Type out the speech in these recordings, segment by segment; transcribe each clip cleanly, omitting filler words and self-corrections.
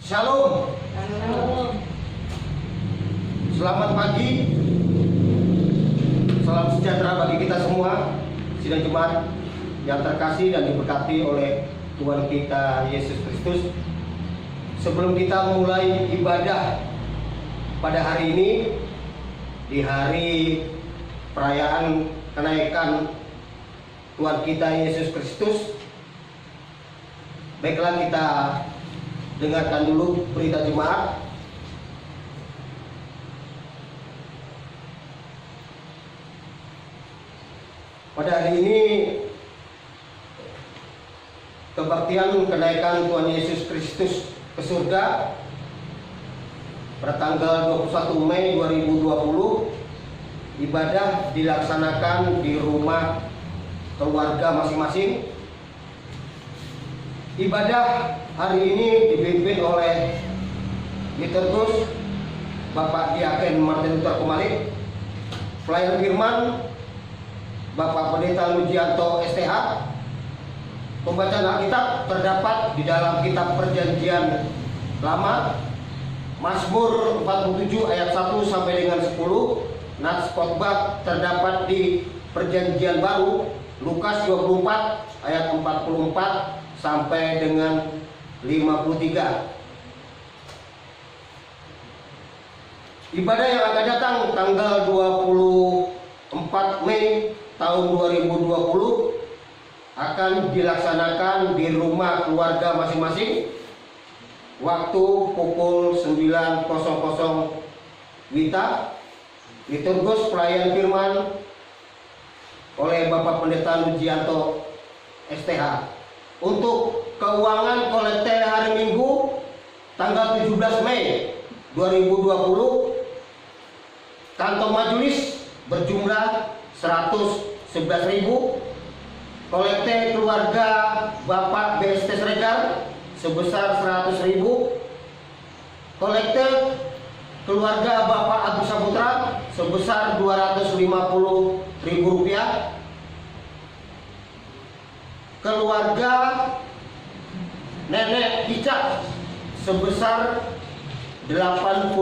Shalom. Shalom. Selamat pagi. Salam sejahtera bagi kita semua, sidang jemaat yang terkasih dan diberkati oleh Tuhan kita Yesus Kristus. Sebelum kita mulai ibadah pada hari ini, di hari perayaan kenaikan Tuhan kita Yesus Kristus, baiklah kita dengarkan dulu berita jemaat. Pada hari ini kebaktian kenaikan Tuhan Yesus Kristus ke surga pada tanggal 21 Mei 2020, ibadah dilaksanakan di rumah keluarga masing-masing. Ibadah hari ini dipimpin oleh liturgus Bapak Diaken Martin Luther Kumalik, pelayan firman Bapak Pendeta Lujianto STH. Pembacaan Alkitab terdapat di dalam kitab Perjanjian Lama, Mazmur 47 ayat 1 sampai dengan 10. Nats khotbah terdapat di Perjanjian Baru, Lukas 24 ayat 44 sampai dengan 53. Ibadah yang akan datang tanggal 24 Mei tahun 2020 akan dilaksanakan di rumah keluarga masing-masing, waktu pukul 9.00 WITA. Liturgus pelayan firman oleh Bapak Pendeta Lujianto STH. Untuk keuangan kolekte hari Minggu tanggal 17 Mei 2020, kantong majelis berjumlah 111.000, kolekte keluarga Bapak BST Sregar sebesar 100.000, kolekte keluarga Bapak Agus Saputra sebesar 250.000 rupiah, keluarga Nenek Ica sebesar 85.000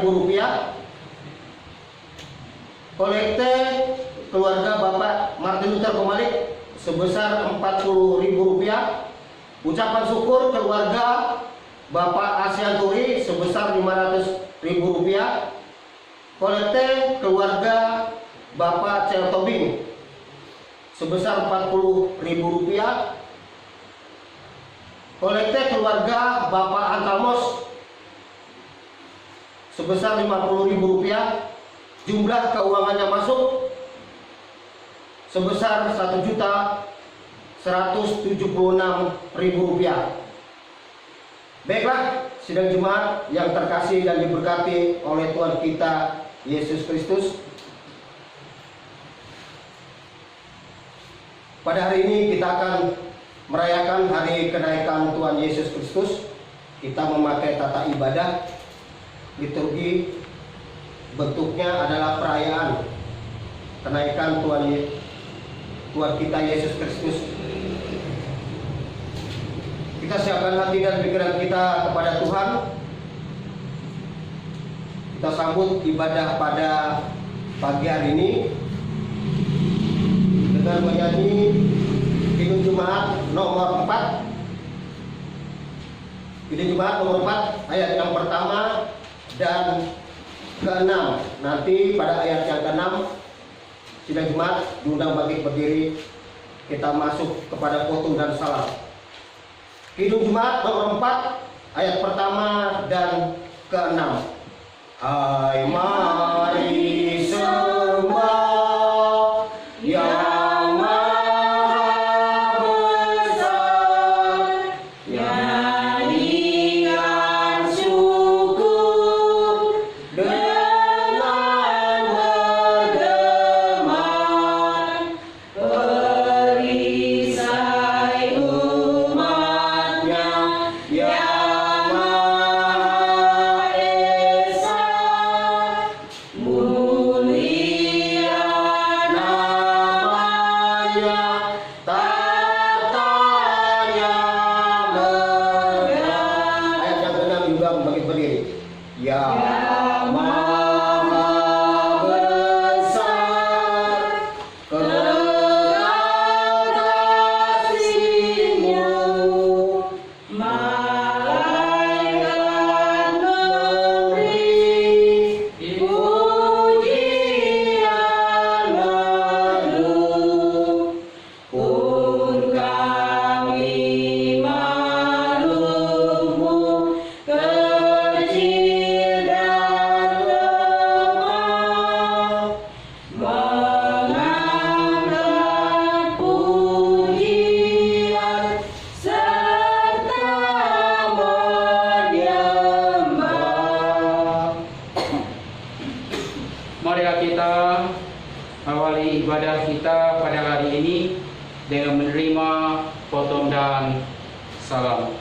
rupiah, kolekte keluarga Bapak Martin Luther Kumalik sebesar 40.000 rupiah, ucapan syukur keluarga Bapak Asyanturi sebesar 500.000 rupiah, kolekte keluarga Bapak Cel Tobing sebesar 40.000 rupiah, kolekte keluarga Bapak Antalmos sebesar 50.000 rupiah. Jumlah keuangannya masuk sebesar 1.176.000 rupiah. Baiklah, sidang jemaat yang terkasih dan diberkati oleh Tuhan kita Yesus Kristus, pada hari ini kita akan merayakan hari kenaikan Tuhan Yesus Kristus. Kita memakai tata ibadah liturgi, bentuknya adalah perayaan kenaikan Tuhan kita Yesus Kristus. Kita siapkan hati dan pikiran kita kepada Tuhan. Kita sambut ibadah pada pagi hari ini dengan menyanyi Kidung Jemaat nomor 4. Kidung Jemaat nomor 4 ayat yang pertama dan ke-6. Nanti pada ayat yang ke-6 sidang jemaat diundang bangkit berdiri, kita masuk kepada khotbah dan salam. Kidung Jemaat nomor 4 ayat pertama dan ke-6. Hai mari semua yang maha besar, nyanyikan syukur dengan bergema, perisai umatnya yang maha esa. Mulia namanya, tatanya megah. Ya Maha Besar, kekal kasih-Mu, malaikat memberi pujian merdu, pun kami makhluk-Mu kecil dan lemah, mengangkat pujian serta menyembah. Marilah kita awali ibadah kita pada hari ini dengan menerima potong dan salam.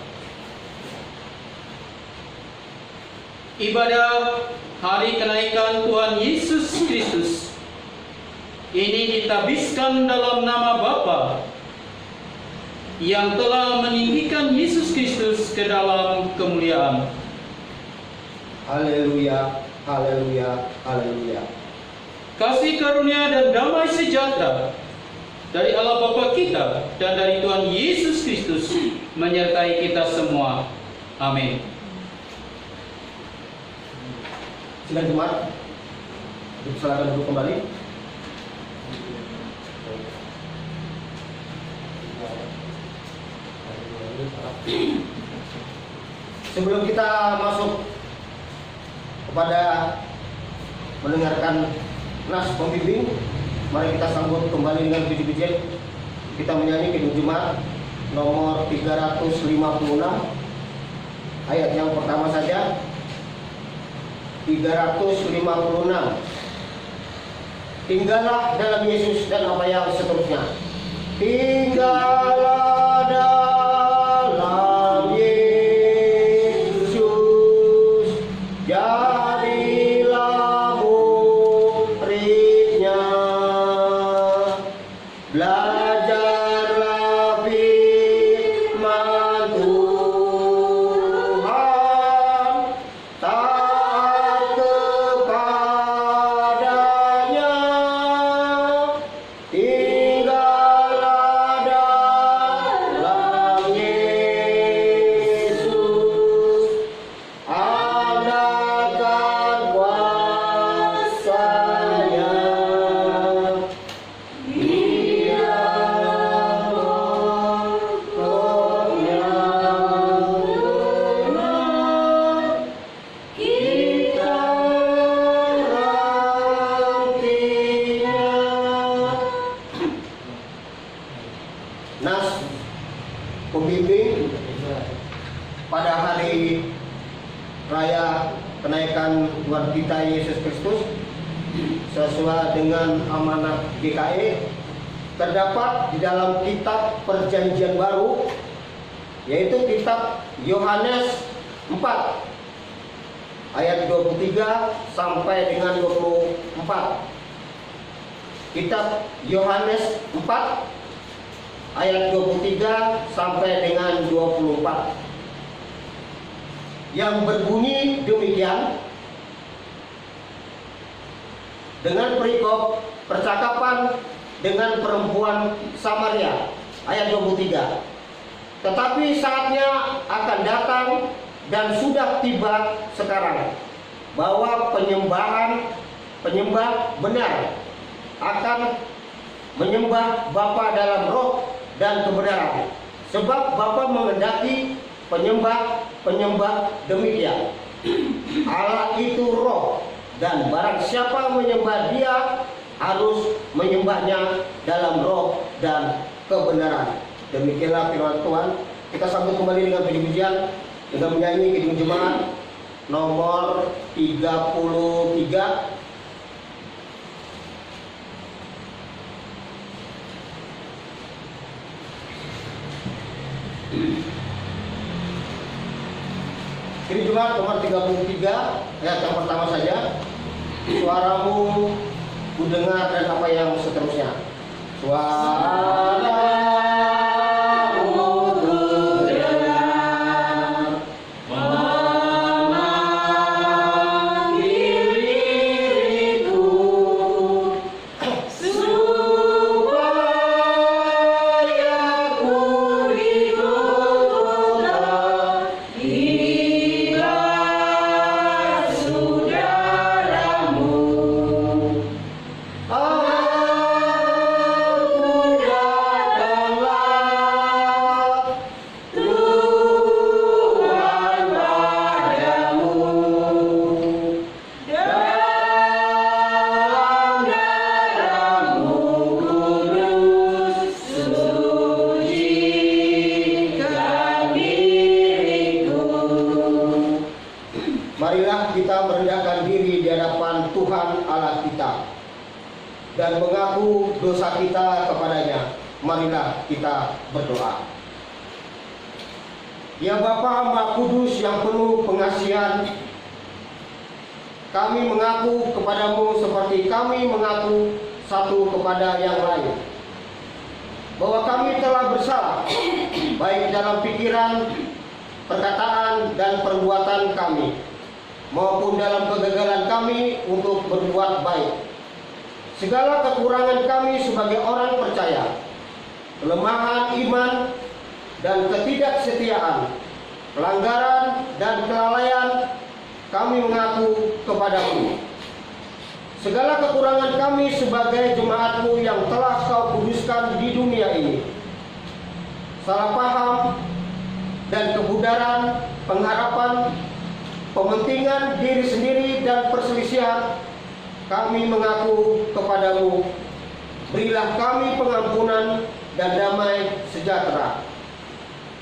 Ibadah hari kenaikan Tuhan Yesus Kristus ini ditabiskan dalam nama Bapa yang telah meninggikan Yesus Kristus ke dalam kemuliaan. Haleluya, haleluya, haleluya. Kasih karunia dan damai sejahtera dari Allah Bapa kita dan dari Tuhan Yesus Kristus menyertai kita semua. Amin. Sidang Jemaat, silakan duduk kembali. Sebelum kita masuk kepada mendengarkan nas pembimbing, mari kita sambut kembali dengan puji-pujian. Kita menyanyi Kidung Jemaat nomor 356, ayat yang pertama saja. 356. Tinggallah dalam Yesus dan apa yang seterusnya. Tinggallah dalam Yesus, jadilah muridnya, belajarlah firman Tuhan, taat kepadanya, tinggallah dalam Yesus, andalkan kuasa-Nya. Dia pokoknya benar, kita nantinya. Nas pembimbing pada hari raya kenaikan Tuhan kita Yesus Kristus sesuai dengan amanat GKI terdapat di dalam kitab Perjanjian Baru, yaitu kitab Yohanes 4 ayat 23 sampai dengan 24. Kitab Yohanes 4 ayat 23 sampai dengan 24 yang berbunyi demikian. Dengan perikop percakapan dengan perempuan Samaria, ayat 23. Tetapi saatnya akan datang dan sudah tiba sekarang, bahwa penyembah benar akan menyembah Bapa dalam roh dan kebenaran, sebab Bapa menghendaki penyembah demikian. Allah itu roh, dan barang siapa menyembah Dia harus menyembahnya dalam roh dan kebenaran. Demikianlah firman Tuhan. Kita sambut kembali dengan puji-pujian dengan menyanyi Kidung Jemaat nomor 33. Kidung Jemaat nomor 33, ayat yang pertama saja. Suaramu ku dengar dan apa yang seterusnya. Suaramu ku dengar, mengalir marilah kita merendahkan diri di hadapan Tuhan Allah kita dan mengaku dosa kita kepadanya. Marilah kita berdoa. Ya Bapa Maha Kudus yang penuh pengasihan, kami mengaku kepadamu seperti kami mengaku satu kepada yang lain, bahwa kami telah bersalah, baik dalam pikiran, perkataan, dan perbuatan kami, maupun dalam kegagalan kami untuk berbuat baik. Segala kekurangan kami sebagai orang percaya, kelemahan iman dan ketidaksetiaan, pelanggaran dan kelalaian, kami mengaku kepadamu. Segala kekurangan kami sebagai jemaat-Mu yang telah Kau kuduskan di dunia ini, salah paham dan kebudaran, pengharapan, pementingan diri sendiri dan perselisihan, kami mengaku kepadamu. Berilah kami pengampunan dan damai sejahtera.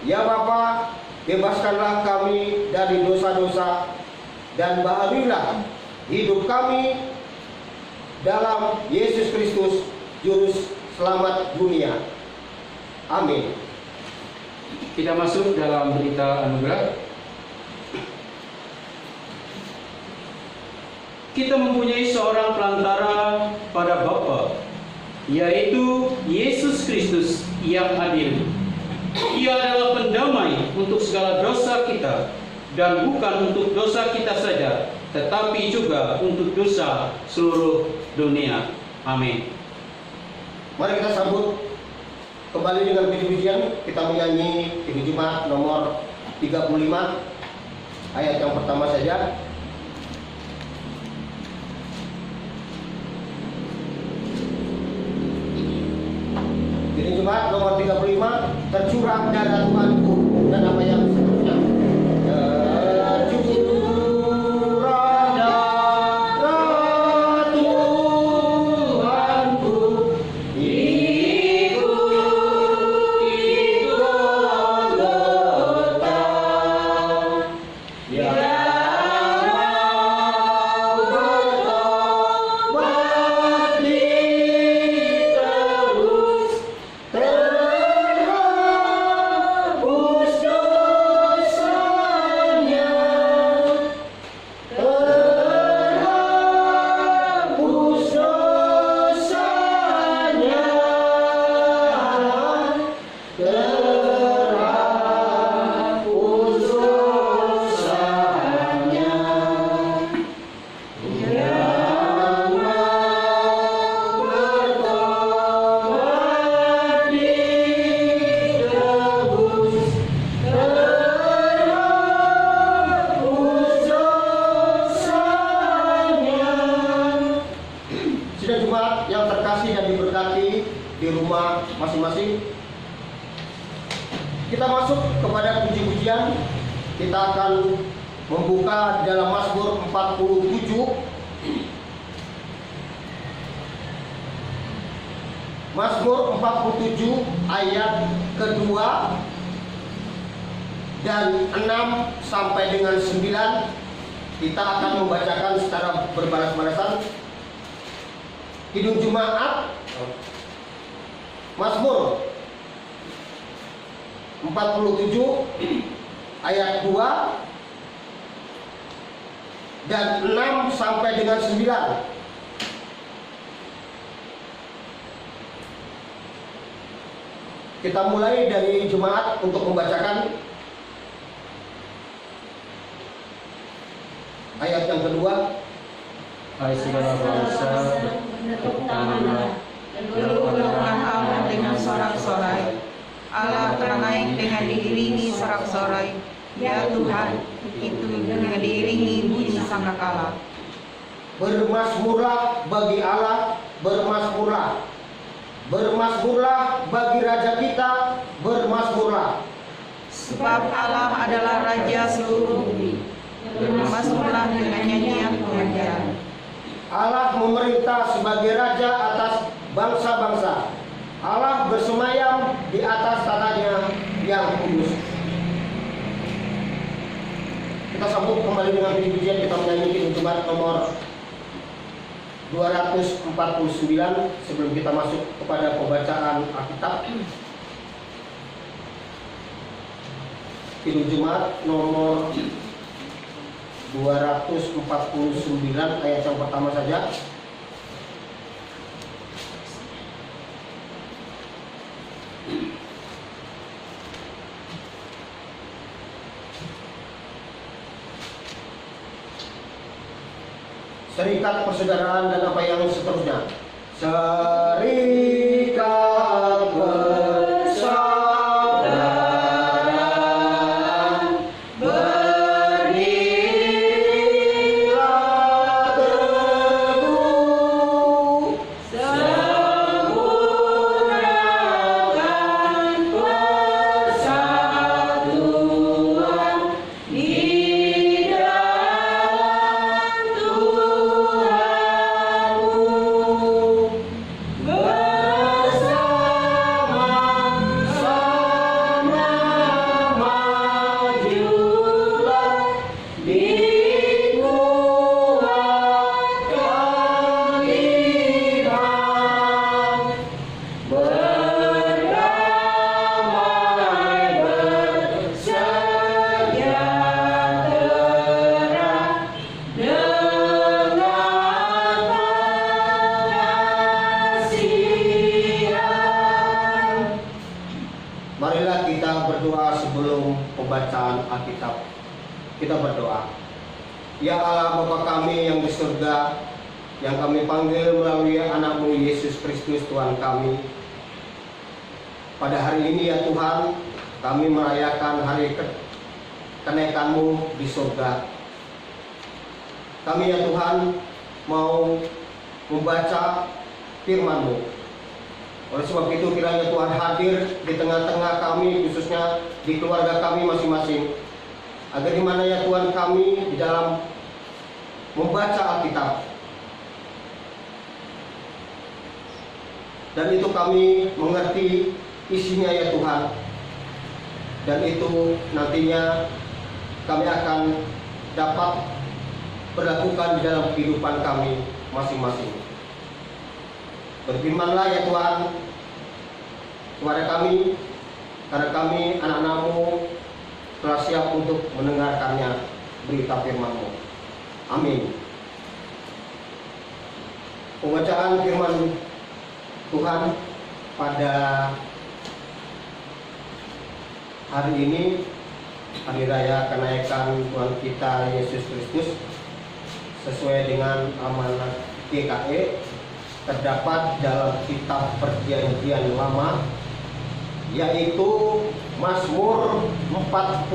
Ya Bapa, bebaskanlah kami dari dosa-dosa dan baharilah hidup kami dalam Yesus Kristus, Juru Selamat dunia. Amin. Kita masuk dalam berita anugerah. Kita mempunyai seorang pelantara pada Bapa, yaitu Yesus Kristus yang adil. Ia adalah pendamai untuk segala dosa kita, dan bukan untuk dosa kita saja, tetapi juga untuk dosa seluruh dunia. Amin. Mari kita sambut kembali dengan puji-pujian. Kita menyanyi Jemaat nomor 35, ayat yang pertama saja. Jemaat nomor 35, tercurah darah Tuhanku, dan apa yang seterusnya. Tercurah darah Tuhanku, ikut Golgota, yang mau bertobat terus, terhapus dosanya, terhapus dosanya, terhapus dosanya. Yang mau bertobat ditebus, terhapus dosanya. Sidang Jemaat yang terkasih dan diberkati di rumah masing-masing, kita masuk kepada puji-pujian. Kita akan membuka dalam Mazmur 47. Mazmur 47 ayat kedua dan 6 sampai dengan 9. Kita akan membacakan secara berbalas-balasan. Kidung Jemaat Mazmur 47 ayat 2 dan 6 sampai dengan 9. Kita mulai dari jemaat untuk membacakan ayat yang kedua. Hai segala bangsa, berterutamlah Berdoakan Allah dengan sorak-sorai. Allah telah naik dengan diiringi sorak-sorai. Ya Tuhan, itu dengan diiringi bunyi sangkakala. Bermazmurlah bagi Allah, bermazmurlah. Bermazmurlah bagi Raja kita, bermazmurlah. Sebab Allah adalah Raja seluruh bumi. Bermazmurlah dengan nyanyian pengajaran. Allah memerintah sebagai Raja atas bangsa-bangsa. Allah bersemayam di atas tatanya yang kudus. Kita sambung kembali dengan puji-pujian, kita menyanyi Kidung Jumat nomor 249 sebelum kita masuk kepada pembacaan Alkitab. Kidung Jumat nomor 249 ayat yang pertama saja. Serikat persaudaraan dan apa yang seterusnya. Serikat persaudaraan berdirilah teguh, sempurnakan persatuan di dalam Tuhanmu, bersama-sama majulah, dikuatkan iman, berdamai bersejahtera dengan pengasihan. Marilah kita berdoa sebelum pembacaan Alkitab. Kita berdoa. Ya Allah Bapa kami yang di surga, yang kami panggil melalui anak-Mu Yesus Kristus Tuhan kami. Pada hari ini ya Tuhan, kami merayakan hari kenaikan-Mu di surga. Kami ya Tuhan mau membaca firman-Mu. Oleh sebab itu kiranya Tuhan hadir di tengah-tengah kami, khususnya di keluarga kami masing-masing. Agar di mana ya Tuhan kami di dalam membaca Alkitab, dan itu kami mengerti isinya ya Tuhan, dan itu nantinya kami akan dapat berlakukan di dalam kehidupan kami masing-masing. Berfirmanlah ya Tuhan kepada kami, karena kami anak-anak-Mu telah siap untuk mendengarkannya berita firman-Mu. Amin. Pembacaan firman Tuhan pada hari ini, hari raya kenaikan Tuhan kita Yesus Kristus, sesuai dengan amanat GKE, terdapat dalam kitab Perjanjian Lama, yaitu Mazmur 47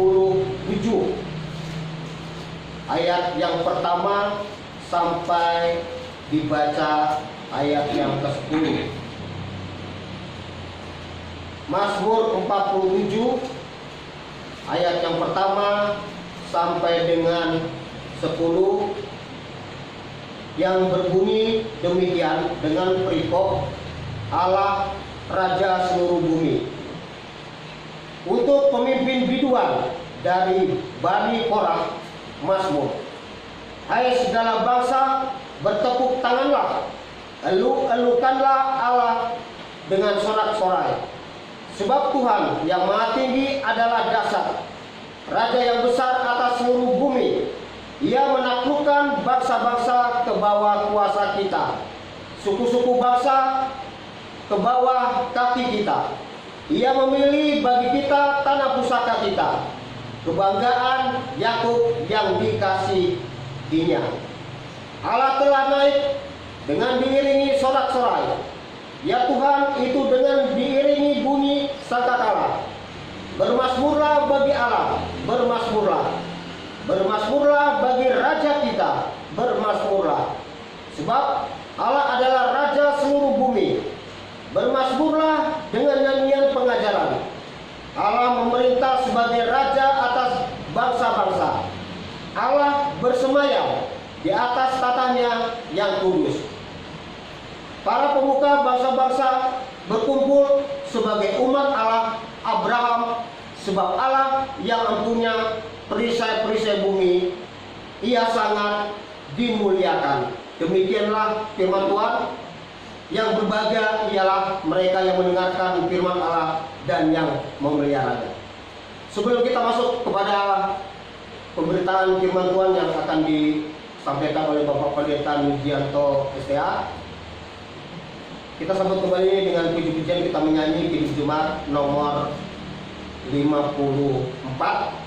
ayat yang pertama sampai dibaca ayat yang ke-10. Mazmur 47 ayat yang pertama sampai dengan 10 yang berbunyi demikian dengan perikop Allah Raja seluruh bumi. Untuk pemimpin biduan dari Bani Korah, Mazmur. Hai segala bangsa, bertepuk tanganlah, elu-elukanlah Allah dengan sorak-sorai. Sebab Tuhan yang Maha Tinggi adalah dasar, Raja yang besar atas seluruh bumi. Ia menaklukkan bangsa-bangsa ke bawah kuasa kita, suku-suku bangsa ke bawah kaki kita. Ia memilih bagi kita tanah pusaka kita, kebanggaan Yakub yang dikasihinya. Allah telah naik dengan diiringi sorak-sorai. Ya Tuhan, itu dengan diiringi bunyi sangkakala. Bermasmurlah bagi Allah, bermasmurlah. Bermasmurlah bagi Raja kita, bermasmurlah. Sebab Allah adalah Raja seluruh bumi. Bermasmurlah dengan nyanyian pengajaran. Allah memerintah sebagai Raja atas bangsa-bangsa. Allah bersemayam di atas tatanya yang kudus. Para pemuka bangsa-bangsa berkumpul sebagai umat Allah Abraham, sebab Allah yang mempunyai perisai-perisai bumi ia sangat dimuliakan. Demikianlah firman Tuhan. Yang berbahagia ialah mereka yang mendengarkan firman Allah dan yang memeliharanya. Sebelum kita masuk kepada pemberitaan firman Tuhan yang akan disampaikan oleh Bapak Pendeta Nugianto STA, kita sambut kembali dengan puji-pujian. Kita menyanyi Kidung Jemaat nomor 54.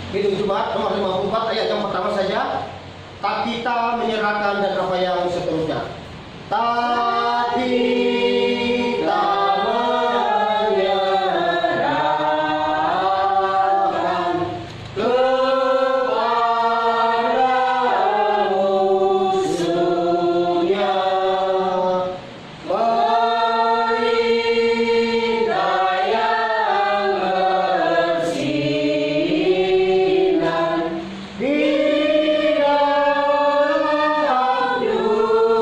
Kidung Jemaat nomor 54 ayat yang pertama saja. Tak kita menyerahkan dan apa yang seterusnya. Tak kita menyerahkan kepada musuhnya, perintah yang bersinar di dalam dunia. Tak boleh dimakan yang sungguh dan teguh. Alkitab yang mulia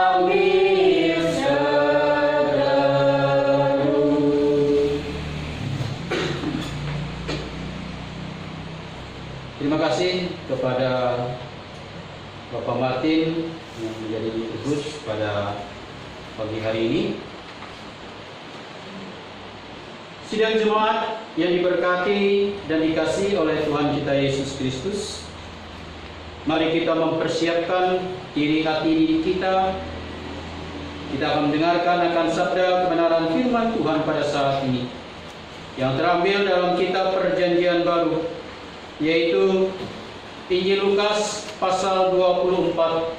diambil seluruh. Terima kasih kepada Bapak Martin yang menjadi Gus pada pagi hari ini. Sidang jemaat yang diberkati dan dikasihi oleh Tuhan kita Yesus Kristus, mari kita mempersiapkan diri hati kita. Kita akan mendengarkan akan sabda kebenaran firman Tuhan pada saat ini yang terambil dalam kitab Perjanjian Baru, yaitu Injil Lukas pasal 24,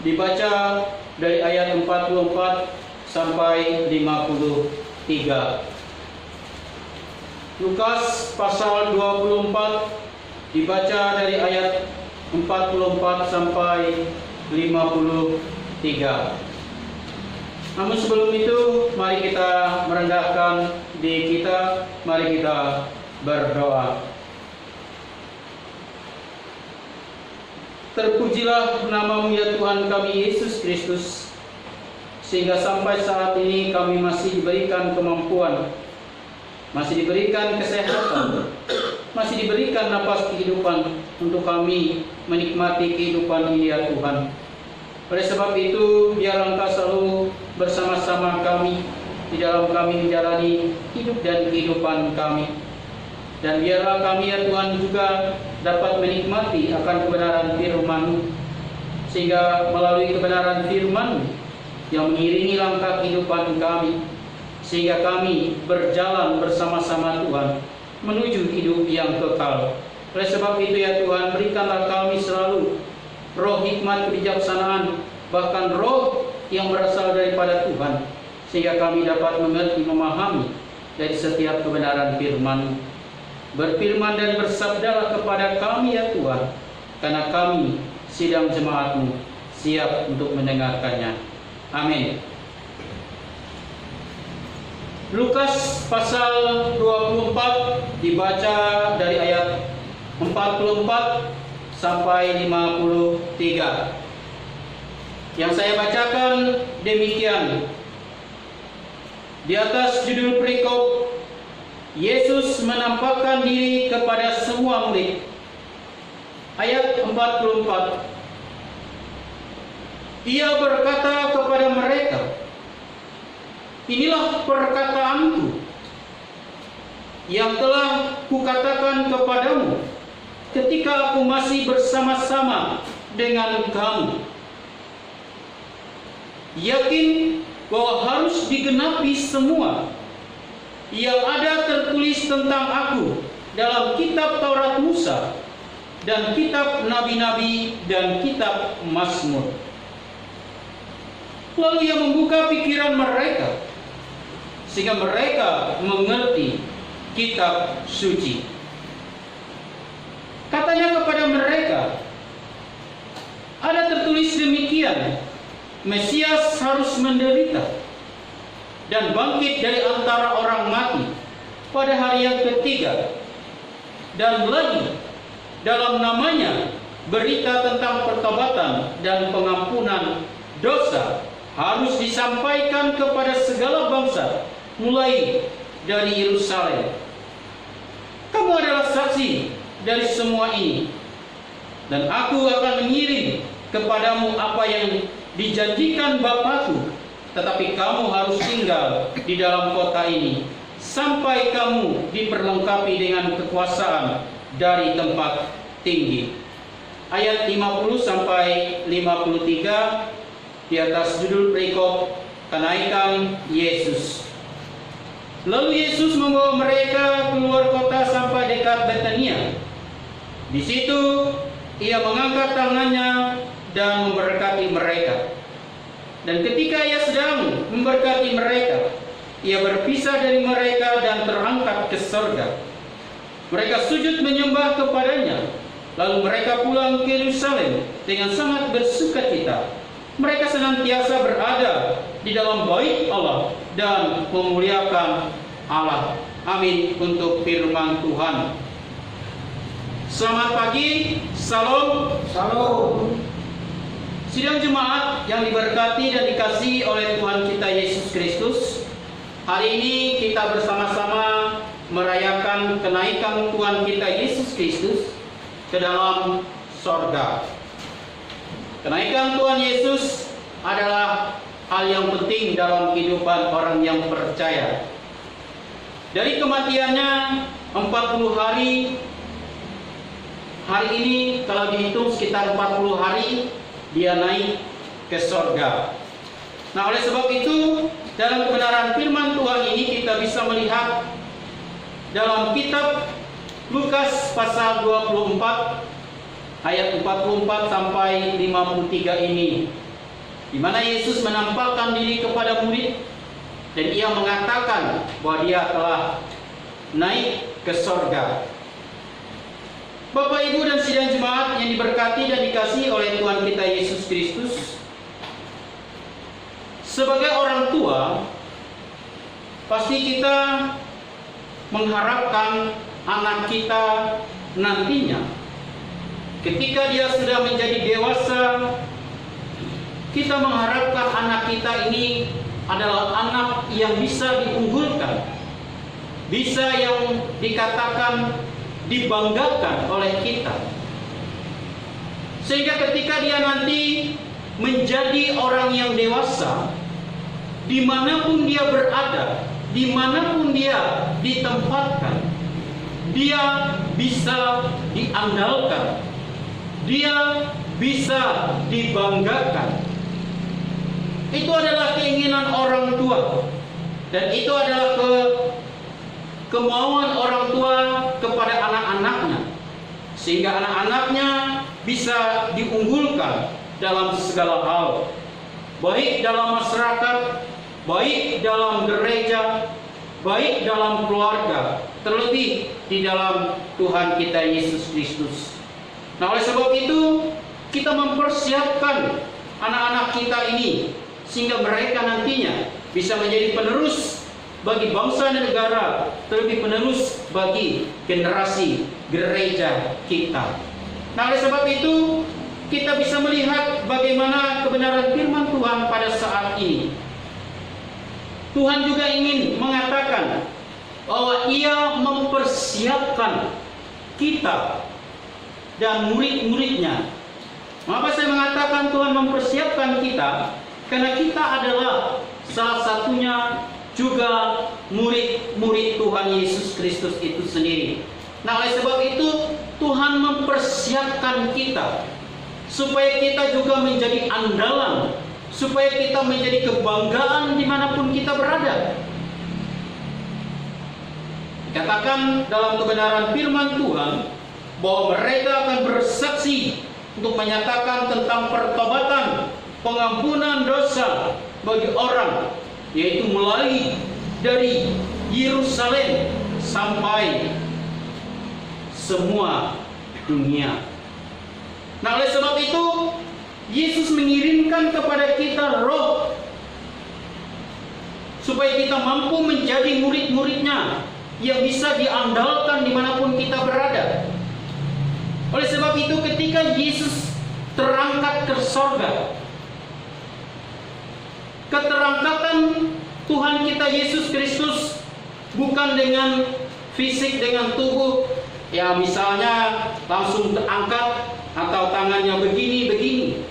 dibaca dari ayat 44 sampai 53. Lukas pasal 24 dibaca dari ayat 44 sampai 53. Namun sebelum itu, mari kita merendahkan diri kita, mari kita berdoa. Terpujilah nama-Mu ya Tuhan kami Yesus Kristus, sehingga sampai saat ini kami masih diberikan kemampuan, masih diberikan kesehatan, masih diberikan napas kehidupan untuk kami menikmati kehidupan ini ya Tuhan. Oleh sebab itu, biarlah Engkau selalu bersama-sama kami di dalam kami menjalani hidup dan kehidupan kami. Dan biarlah kami ya Tuhan juga dapat menikmati akan kebenaran firman-Mu, sehingga melalui kebenaran firman yang mengiringi langkah kehidupan kami, sehingga kami berjalan bersama-sama Tuhan menuju hidup yang kekal. Oleh sebab itu ya Tuhan, berikanlah kami selalu roh hikmat kebijaksanaan, bahkan roh yang berasal daripada Tuhan, sehingga kami dapat mengerti, memahami dari setiap kebenaran firman-Mu. Berfirman dan bersabdalah kepada kami ya Tuhan, karena kami sidang jemaat-Mu siap untuk mendengarkannya. Amin. Lukas pasal 24 dibaca dari ayat 44 sampai 53. Yang saya bacakan demikian. Di atas judul perikop, Yesus menampakkan diri kepada semua murid. Ayat 44. Ia berkata kepada mereka, "Inilah perkataanku yang telah kukatakan kepadamu ketika aku masih bersama-sama dengan kamu. Yakin bahwa harus digenapi semua yang ada tertulis tentang aku dalam kitab Taurat Musa dan kitab Nabi-Nabi dan kitab Mazmur." Lalu ia membuka pikiran mereka sehingga mereka mengerti kitab suci. Katanya kepada mereka, ada tertulis demikian, Mesias harus menderita dan bangkit dari antara orang mati pada hari yang ketiga, dan lagi dalam namanya berita tentang pertobatan dan pengampunan dosa harus disampaikan kepada segala bangsa, mulai dari Yerusalem. Kamu adalah saksi dari semua ini, dan aku akan mengirim kepadamu apa yang dijanjikan Bapakku, tetapi kamu harus tinggal di dalam kota ini sampai kamu diperlengkapi dengan kekuasaan dari tempat tinggi. Ayat 50 sampai 53 di atas judul perikop kenaikan Yesus. Lalu Yesus membawa mereka keluar kota sampai dekat Betania. Di situ ia mengangkat tangannya dan memberkati mereka. Dan ketika ia sedang memberkati mereka, ia berpisah dari mereka dan terangkat ke surga. Mereka sujud menyembah kepadanya. Lalu mereka pulang ke Yerusalem dengan sangat bersukacita. Mereka senantiasa berada di dalam bait Allah dan memuliakan Allah. Amin untuk firman Tuhan. Selamat pagi, salam. Salam. Sidang jemaat yang diberkati dan dikasihi oleh Tuhan kita Yesus Kristus, hari ini kita bersama-sama merayakan kenaikan Tuhan kita Yesus Kristus ke dalam sorga. Kenaikan Tuhan Yesus adalah hal yang penting dalam kehidupan orang yang percaya. Dari kematiannya 40 hari, hari ini kalau dihitung sekitar 40 hari, dia naik ke sorga. Nah, oleh sebab itu, dalam kebenaran firman Tuhan ini kita bisa melihat dalam kitab Lukas pasal 24 ayat 44 sampai 53 ini, di mana Yesus menampakkan diri kepada murid dan ia mengatakan bahwa dia telah naik ke sorga. Bapak, Ibu, dan sidang jemaat yang diberkati dan dikasihi oleh Tuhan kita Yesus Kristus, sebagai orang tua, pasti kita mengharapkan anak kita nantinya, ketika dia sudah menjadi dewasa, kita mengharapkan anak kita ini adalah anak yang bisa diunggulkan, bisa yang dikatakan dibanggakan oleh kita, sehingga ketika dia nanti menjadi orang yang dewasa, dimanapun dia berada, dimanapun dia ditempatkan, dia bisa diandalkan, dia bisa dibanggakan. Itu adalah keinginan orang tua, dan itu adalah kemauan orang tua kepada anak-anaknya, sehingga anak-anaknya bisa diunggulkan dalam segala hal, baik dalam masyarakat, baik dalam gereja, baik dalam keluarga, terlebih di dalam Tuhan kita Yesus Kristus. Nah, oleh sebab itu kita mempersiapkan anak-anak kita ini sehingga mereka nantinya bisa menjadi penerus bagi bangsa dan negara, terlebih penerus bagi generasi gereja kita. Nah, oleh sebab itu kita bisa melihat bagaimana kebenaran firman Tuhan pada saat ini. Tuhan juga ingin mengatakan bahwa Ia mempersiapkan kita dan murid-muridnya. Mengapa saya mengatakan Tuhan mempersiapkan kita? Karena kita adalah salah satunya juga murid-murid Tuhan Yesus Kristus itu sendiri. Nah, oleh sebab itu Tuhan mempersiapkan kita supaya kita juga menjadi andalan, supaya kita menjadi kebanggaan dimanapun kita berada. Dikatakan dalam kebenaran firman Tuhan bahwa mereka akan bersaksi untuk menyatakan tentang pertobatan pengampunan dosa bagi orang, yaitu melalui dari Yerusalem sampai semua dunia. Nah, oleh sebab itu Yesus mengirimkan kepada kita Roh supaya kita mampu menjadi murid-muridnya yang bisa diandalkan dimanapun kita berada. Oleh sebab itu ketika Yesus terangkat ke sorga, keterangkatan Tuhan kita Yesus Kristus bukan dengan fisik, dengan tubuh, ya misalnya langsung terangkat atau tangannya begini-begini.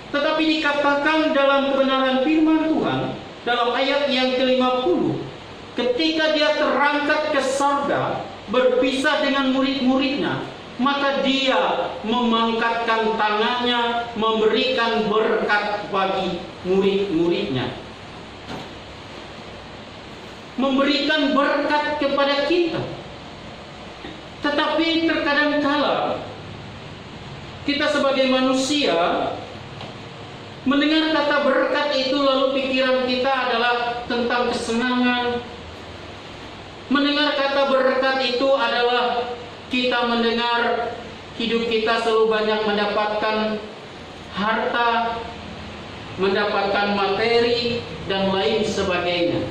Tetapi dikatakan dalam kebenaran firman Tuhan dalam ayat yang ke-50, ketika dia terangkat ke sorga berpisah dengan murid-muridnya, maka dia memangkatkan tangannya memberikan berkat bagi murid-muridnya, memberikan berkat kepada kita. Tetapi terkadang kala kita sebagai manusia mendengar kata berkat itu, lalu pikiran kita adalah tentang kesenangan. Mendengar kata berkat itu adalah kita mendengar hidup kita selalu banyak mendapatkan harta, mendapatkan materi, dan lain sebagainya.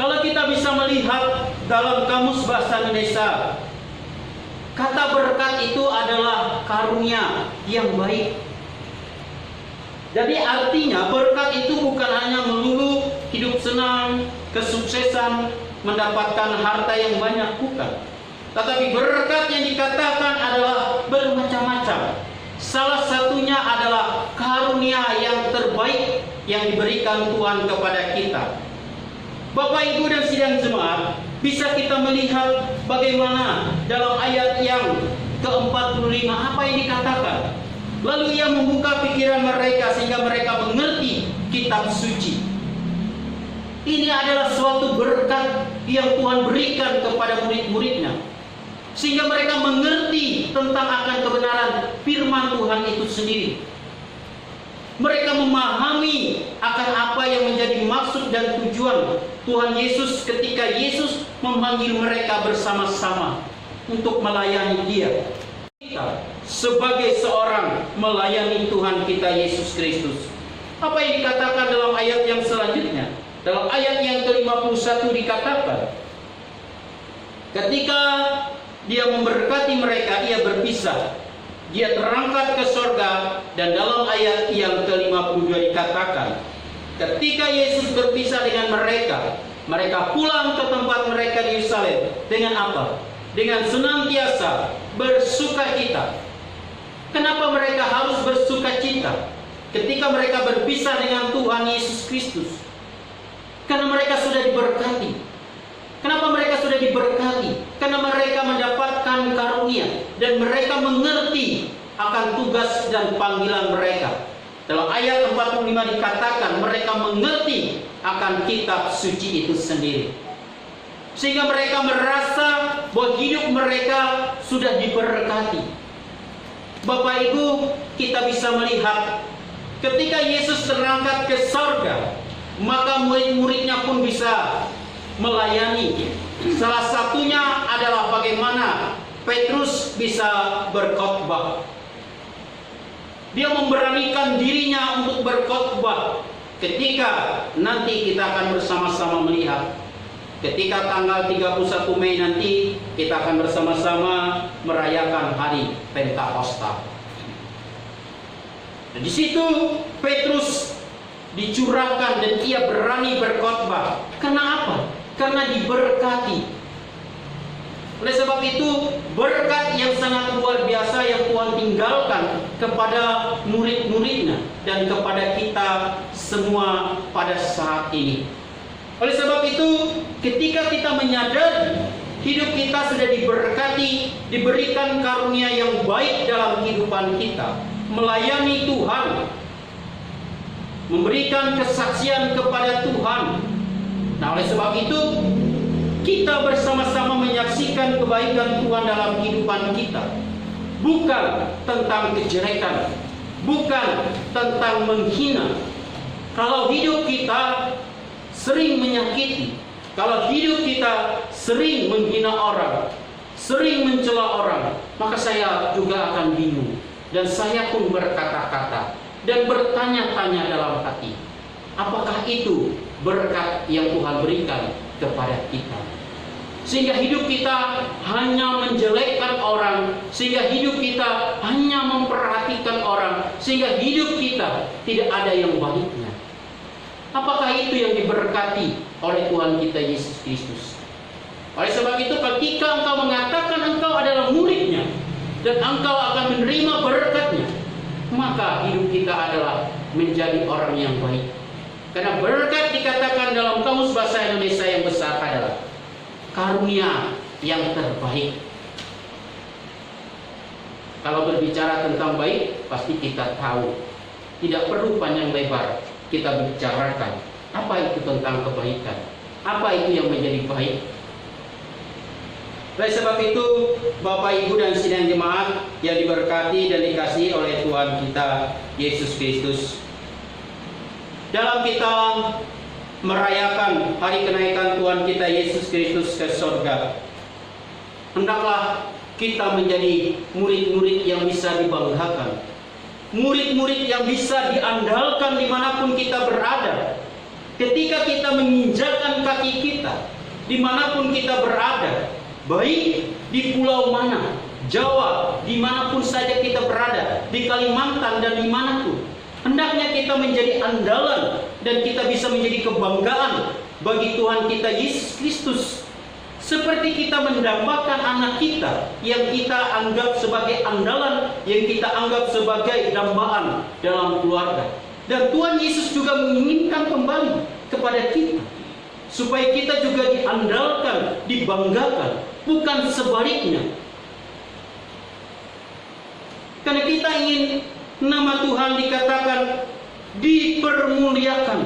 Kalau kita bisa melihat dalam kamus bahasa Indonesia, kata berkat itu adalah karunia yang baik. Jadi artinya berkat itu bukan hanya melulu hidup senang, kesuksesan, mendapatkan harta yang banyak, bukan. Tetapi berkat yang dikatakan adalah bermacam-macam. Salah satunya adalah karunia yang terbaik yang diberikan Tuhan kepada kita. Bapak, Ibu, dan sidang jemaat, bisa kita melihat bagaimana dalam ayat yang ke-45 apa yang dikatakan. Lalu ia membuka pikiran mereka sehingga mereka mengerti kitab suci. Ini adalah suatu berkat yang Tuhan berikan kepada murid-muridnya, sehingga mereka mengerti tentang akan kebenaran firman Tuhan itu sendiri. Mereka memahami akan apa yang menjadi maksud dan tujuan Tuhan Yesus ketika Yesus memanggil mereka bersama-sama untuk melayani Dia. Kita sebagai seorang melayani Tuhan kita Yesus Kristus. Apa yang dikatakan dalam ayat yang selanjutnya? Dalam ayat yang ke-51 dikatakan, ketika dia memberkati mereka, ia berpisah, dia terangkat ke sorga. Dan dalam ayat yang ke-52 dikatakan, ketika Yesus berpisah dengan mereka, mereka pulang ke tempat mereka di Yerusalem. Dengan apa? Dengan senantiasa bersukacita. Kenapa mereka harus bersukacita ketika mereka berpisah dengan Tuhan Yesus Kristus? Karena mereka sudah diberkati. Kenapa mereka sudah diberkati? Karena mereka mendapatkan karunia dan mereka mengerti akan tugas dan panggilan mereka. Dalam ayat 45 dikatakan mereka mengerti akan kitab suci itu sendiri, sehingga mereka merasa bahwa hidup mereka sudah diberkati. Bapak Ibu, kita bisa melihat ketika Yesus terangkat ke sorga, maka murid-muridnya pun bisa melayani. Salah satunya adalah bagaimana Petrus bisa berkhotbah. Dia memberanikan dirinya untuk berkhotbah. Ketika nanti kita akan bersama-sama melihat, ketika tanggal 31 Mei nanti kita akan bersama-sama merayakan hari Pentakosta. Dan di situ Petrus dicurahkan dan ia berani berkhotbah. Karena apa? Karena diberkati. Oleh sebab itu berkat yang sangat luar biasa yang Tuhan tinggalkan kepada murid-muridnya dan kepada kita semua pada saat ini. Oleh sebab itu ketika kita menyadari hidup kita sudah diberkati, diberikan karunia yang baik dalam kehidupan kita, melayani Tuhan, memberikan kesaksian kepada Tuhan. Nah, oleh sebab itu kita bersama-sama menyaksikan kebaikan Tuhan dalam kehidupan kita. Bukan tentang kejelekan, bukan tentang menghina. Kalau hidup kita sering menyakiti, kalau hidup kita sering menghina orang, sering mencela orang, maka saya juga akan bingung. Dan saya pun berkata-kata dan bertanya-tanya dalam hati, apakah itu berkat yang Tuhan berikan kepada kita? Sehingga hidup kita hanya menjelekkan orang, sehingga hidup kita hanya memperhatikan orang, sehingga hidup kita tidak ada yang baiknya. Apakah itu yang diberkati oleh Tuhan kita Yesus Kristus? Oleh sebab itu, ketika engkau mengatakan engkau adalah muridnya dan engkau akan menerima berkatnya, maka hidup kita adalah menjadi orang yang baik. Karena berkat dikatakan dalam Kamus Bahasa Indonesia yang besar adalah karunia yang terbaik. Kalau berbicara tentang baik, pasti kita tahu. Tidak perlu panjang lebar kita bicarakan apa itu tentang kebaikan, apa itu yang menjadi baik. Oleh sebab itu, Bapak, Ibu, dan sidang jemaat yang diberkati dan dikasihi oleh Tuhan kita Yesus Kristus, dalam kita merayakan hari kenaikan Tuhan kita Yesus Kristus ke surga, hendaklah kita menjadi murid-murid yang bisa dibanggakan, murid-murid yang bisa diandalkan dimanapun kita berada. Ketika kita menginjakkan kaki kita dimanapun kita berada, baik di pulau mana, Jawa, dimanapun saja kita berada, di Kalimantan dan dimanapun, hendaknya kita menjadi andalan dan kita bisa menjadi kebanggaan bagi Tuhan kita Yesus Kristus. Seperti kita mendambakan anak kita yang kita anggap sebagai andalan, yang kita anggap sebagai dambaan dalam keluarga. Dan Tuhan Yesus juga menginginkan kembali kepada kita, supaya kita juga diandalkan, dibanggakan, bukan sebaliknya. Karena kita ingin nama Tuhan dikatakan dipermuliakan,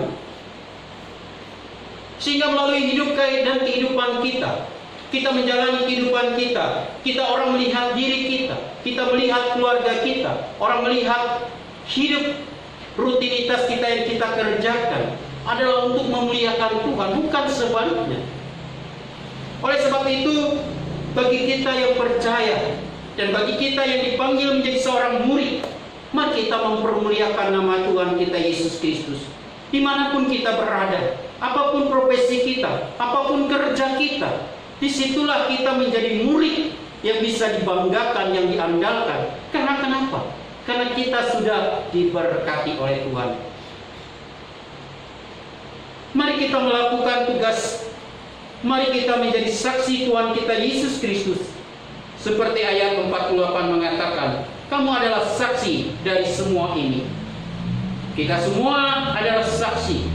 sehingga melalui hidup dan kehidupan kita menjalani kehidupan kita orang melihat diri kita melihat keluarga kita, orang melihat hidup rutinitas kita yang kita kerjakan adalah untuk memuliakan Tuhan, bukan sebaliknya. Oleh sebab itu, bagi kita yang percaya dan bagi kita yang dipanggil menjadi seorang murid, mari kita mempermuliakan nama Tuhan kita Yesus Kristus dimanapun kita berada, apapun profesi kita, apapun kerja kita. Disitulah kita menjadi murid yang bisa dibanggakan, yang diandalkan. Karena kenapa? Karena kita sudah diberkati oleh Tuhan. Mari kita melakukan tugas, mari kita menjadi saksi Tuhan kita Yesus Kristus. Seperti ayat 48 mengatakan, kamu adalah saksi dari semua ini. Kita semua adalah saksi.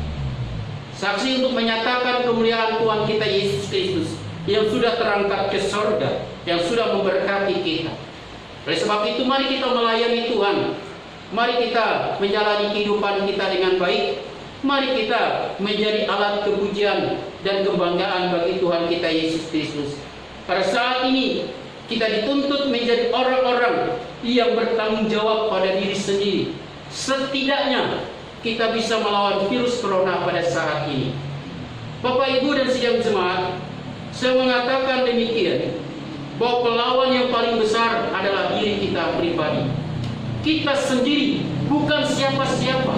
Saksi untuk menyatakan kemuliaan Tuhan kita Yesus Kristus yang sudah terangkat ke surga, yang sudah memberkati kita. Oleh sebab itu, mari kita melayani Tuhan. Mari kita menjalani kehidupan kita dengan baik. Mari kita menjadi alat kepujian dan kebanggaan bagi Tuhan kita Yesus Kristus. Pada saat ini, kita dituntut menjadi orang-orang yang bertanggung jawab pada diri sendiri. Setidaknya kita bisa melawan virus corona pada saat ini. Bapak, Ibu, dan sidang jemaat, saya mengatakan demikian, bahwa pelawan yang paling besar adalah diri kita pribadi. Kita sendiri, bukan siapa-siapa.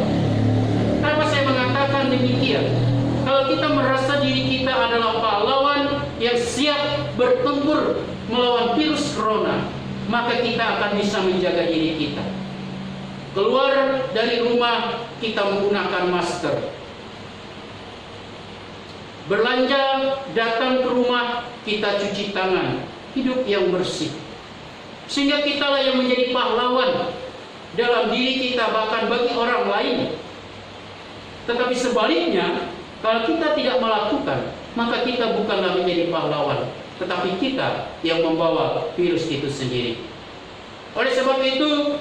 Kenapa saya mengatakan demikian? Kalau kita merasa diri kita adalah pahlawan yang siap bertempur melawan virus corona, maka kita akan bisa menjaga diri kita. Keluar dari rumah, kita menggunakan masker. Belanja, datang ke rumah, kita cuci tangan. Hidup yang bersih. Sehingga kitalah yang menjadi pahlawan dalam diri kita, bahkan bagi orang lain. Tetapi sebaliknya, kalau kita tidak melakukan, maka kita bukanlah menjadi pahlawan, tetapi kita yang membawa virus itu sendiri. Oleh sebab itu,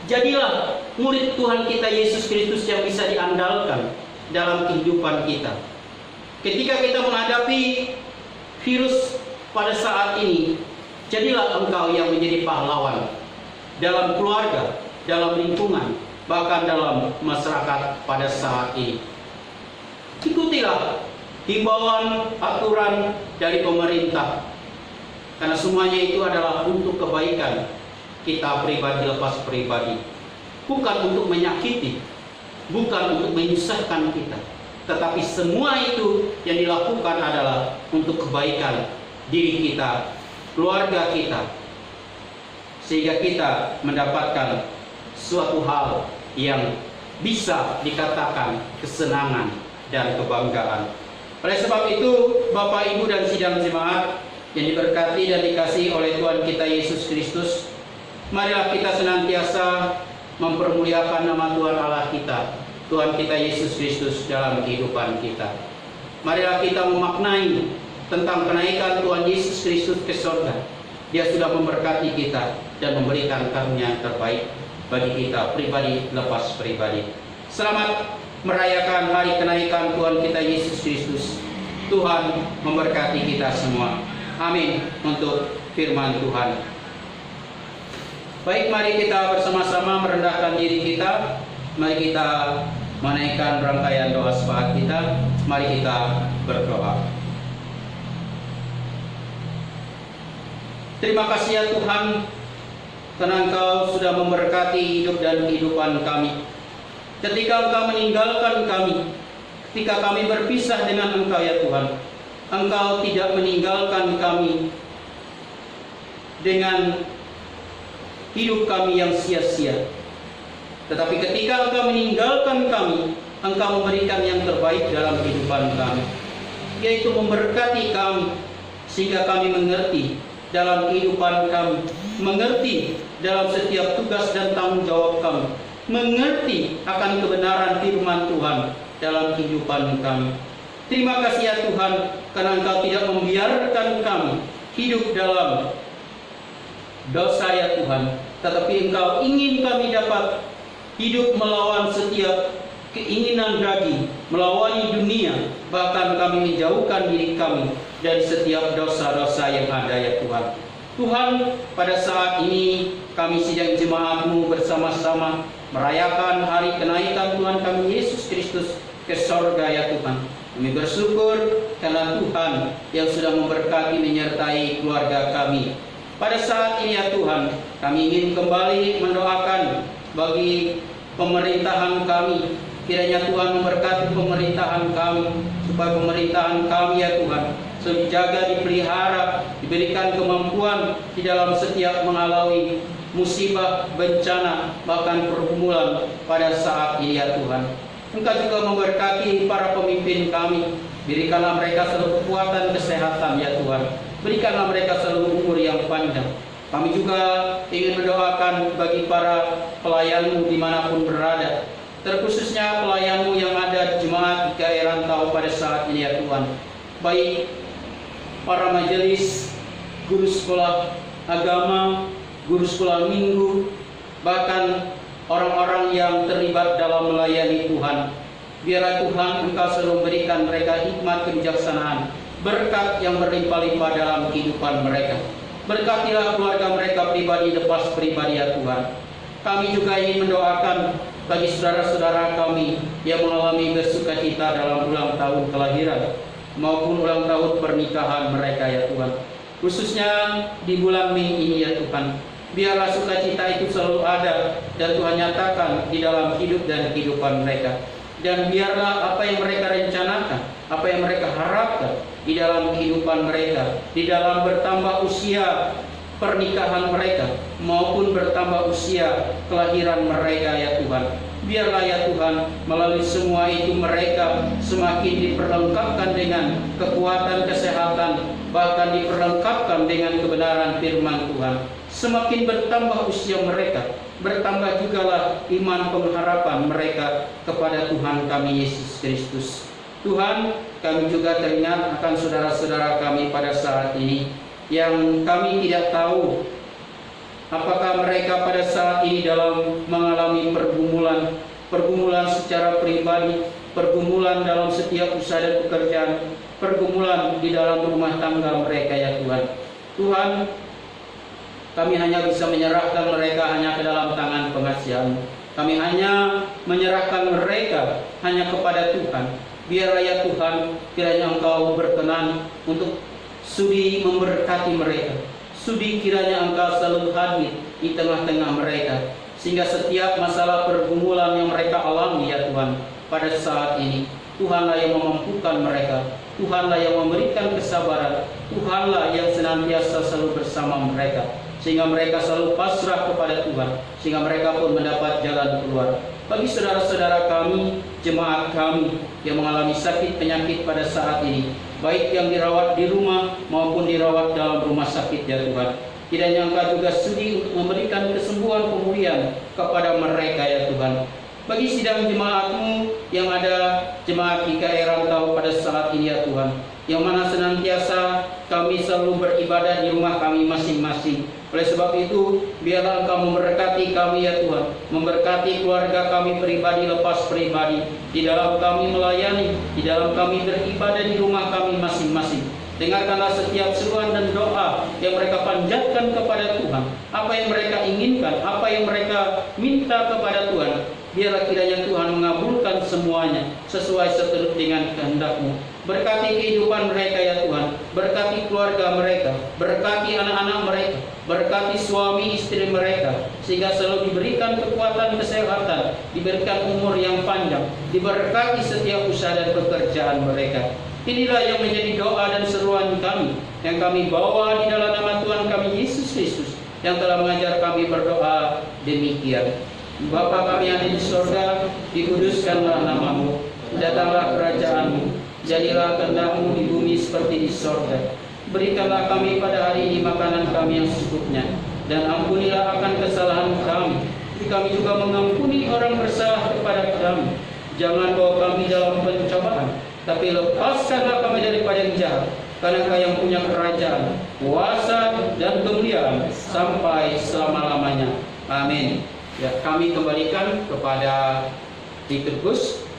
jadilah murid Tuhan kita Yesus Kristus yang bisa diandalkan dalam kehidupan kita. Ketika kita menghadapi virus pada saat ini, jadilah engkau yang menjadi pahlawan dalam keluarga, dalam lingkungan, bahkan dalam masyarakat pada saat ini. Ikutilah himbauan aturan dari pemerintah, karena semuanya itu adalah untuk kebaikan kita pribadi lepas pribadi, bukan untuk menyakiti, bukan untuk menyusahkan kita, tetapi semua itu yang dilakukan adalah untuk kebaikan diri kita, keluarga kita, sehingga kita mendapatkan suatu hal yang bisa dikatakan kesenangan dan kebanggaan. Oleh sebab itu, Bapak, Ibu, dan sidang jemaat yang diberkati dan dikasihi oleh Tuhan kita Yesus Kristus, marilah kita senantiasa mempermuliakan nama Tuhan Allah kita, Tuhan kita Yesus Kristus dalam kehidupan kita. Marilah kita memaknai tentang kenaikan Tuhan Yesus Kristus ke surga. Dia sudah memberkati kita dan memberikan karunia yang terbaik bagi kita pribadi lepas pribadi. Selamat merayakan hari kenaikan Tuhan kita Yesus Kristus. Tuhan memberkati kita semua. Amin. Untuk firman Tuhan. Baik, mari kita bersama-sama merendahkan diri kita. Mari kita menaikkan rangkaian doa syafaat kita. Mari kita berdoa. Terima kasih ya Tuhan, karena Engkau sudah memberkati hidup dan kehidupan kami. Ketika Engkau meninggalkan kami, ketika kami berpisah dengan Engkau ya Tuhan, Engkau tidak meninggalkan kami dengan hidup kami yang sia-sia. Tetapi ketika Engkau meninggalkan kami, Engkau memberikan yang terbaik dalam kehidupan kami, yaitu memberkati kami, sehingga kami mengerti dalam kehidupan kami, mengerti dalam setiap tugas dan tanggung jawab kami, mengerti akan kebenaran firman Tuhan dalam kehidupan kami. Terima kasih ya Tuhan, karena Engkau tidak membiarkan kami hidup dalam dosa ya Tuhan, tetapi Engkau ingin kami dapat hidup melawan setiap keinginan daging, melawan dunia, bahkan kami menjauhkan diri kami dari setiap dosa-dosa yang ada ya Tuhan. Tuhan, pada saat ini kami sidang jemaat-Mu bersama-sama merayakan hari kenaikan Tuhan kami Yesus Kristus ke sorga ya Tuhan. Kami bersyukur karena Tuhan yang sudah memberkati menyertai keluarga kami. Pada saat ini ya Tuhan, kami ingin kembali mendoakan bagi pemerintahan kami. Kiranya Tuhan memberkati pemerintahan kami, supaya pemerintahan kami ya Tuhan selalu dijaga, dipelihara, diberikan kemampuan di dalam setiap mengalami musibah, bencana, bahkan pergumulan pada saat ini ya Tuhan. Engkau juga memberkati para pemimpin kami. Berikanlah mereka selalu kekuatan, kesehatan ya Tuhan. Berikanlah mereka selalu umur yang panjang. Kami juga ingin mendoakan bagi para pelayan-Mu dimanapun berada, terkhususnya pelayan-Mu yang ada di jemaat GKI Rantau pada saat ini ya Tuhan. Baik para majelis, guru sekolah agama, guru sekolah minggu, bahkan orang-orang yang terlibat dalam melayani Tuhan. Biarlah Tuhan Engkau selalu memberikan mereka hikmat kebijaksanaan, berkat yang berlimpah-limpah dalam kehidupan mereka. Berkatilah keluarga mereka pribadi lepas pribadi ya Tuhan. Kami juga ingin mendoakan bagi saudara-saudara kami yang mengalami bersukacita dalam ulang tahun kelahiran maupun ulang tahun pernikahan mereka ya Tuhan. Khususnya di bulan Mei ini ya Tuhan. Biarlah sukacita itu selalu ada dan Tuhan nyatakan di dalam hidup dan kehidupan mereka. Dan biarlah apa yang mereka rencanakan, apa yang mereka harapkan di dalam kehidupan mereka, di dalam bertambah usia pernikahan mereka maupun bertambah usia kelahiran mereka ya Tuhan. Biarlah ya Tuhan, melalui semua itu mereka semakin diperlengkapkan dengan kekuatan kesehatan, bahkan diperlengkapkan dengan kebenaran firman Tuhan. Semakin bertambah usia mereka, bertambah jugalah iman pengharapan mereka kepada Tuhan kami Yesus Kristus. Tuhan, kami juga teringat akan saudara-saudara kami pada saat ini yang kami tidak tahu apakah mereka pada saat ini dalam mengalami pergumulan secara pribadi, pergumulan dalam setiap usaha dan pekerjaan, pergumulan di dalam rumah tangga mereka ya Tuhan. Tuhan, Kami hanya bisa menyerahkan mereka hanya ke dalam tangan pengasihan. Kami hanya menyerahkan mereka hanya kepada Tuhan. Biarlah ya Tuhan, kiranya Engkau berkenan untuk sudi memberkati mereka. Sudi kiranya Engkau selalu hadir di tengah-tengah mereka, sehingga setiap masalah pergumulan yang mereka alami ya Tuhan, pada saat ini Tuhanlah yang memampukan mereka, Tuhanlah yang memberikan kesabaran, Tuhanlah yang senantiasa selalu bersama mereka, sehingga mereka selalu pasrah kepada Tuhan, sehingga mereka pun mendapat jalan keluar. Bagi saudara-saudara kami, jemaat kami yang mengalami sakit penyakit pada saat ini, baik yang dirawat di rumah maupun dirawat dalam rumah sakit ya Tuhan, kiranya Engkau juga sudi untuk memberikan kesembuhan pemulihan kepada mereka ya Tuhan. Bagi sidang jemaat-Mu yang ada jemaat GKI Rantau pada saat ini ya Tuhan, yang mana senantiasa kami selalu beribadah di rumah kami masing-masing. Oleh sebab itu, biarlah Engkau memberkati kami ya Tuhan, memberkati keluarga kami pribadi lepas pribadi, di dalam kami melayani, di dalam kami beribadah di rumah kami masing-masing. Dengarkanlah setiap seruan dan doa yang mereka panjatkan kepada Tuhan, apa yang mereka inginkan, apa yang mereka minta kepada Tuhan. Biarlah kiranya Tuhan mengabulkan semuanya sesuai seturut dengan kehendak-Mu. Berkati kehidupan mereka ya Tuhan, berkati keluarga mereka, berkati anak-anak mereka, berkati suami istri mereka, sehingga selalu diberikan kekuatan kesehatan, diberikan umur yang panjang, diberkati setiap usaha dan pekerjaan mereka. Inilah yang menjadi doa dan seruan kami, yang kami bawa di dalam nama Tuhan kami Yesus Kristus, yang telah mengajar kami berdoa demikian. Bapa kami yang ada di sorga, dikuduskanlah nama-Mu, datanglah kerajaan-Mu, jadilah kehendak-Mu di bumi seperti di sorga. Berikanlah kami pada hari ini makanan kami yang secukupnya, dan ampunilah akan kesalahan kami, seperti kami juga mengampuni orang bersalah kepada kami. Jangan bawa kami dalam pencobaan, tapi lepaskanlah kami daripada yang jahat, karena Engkau yang punya kerajaan, kuasa, dan kemuliaan sampai selama-lamanya. Amin. Ya, kami kembalikan kepada Liturgus.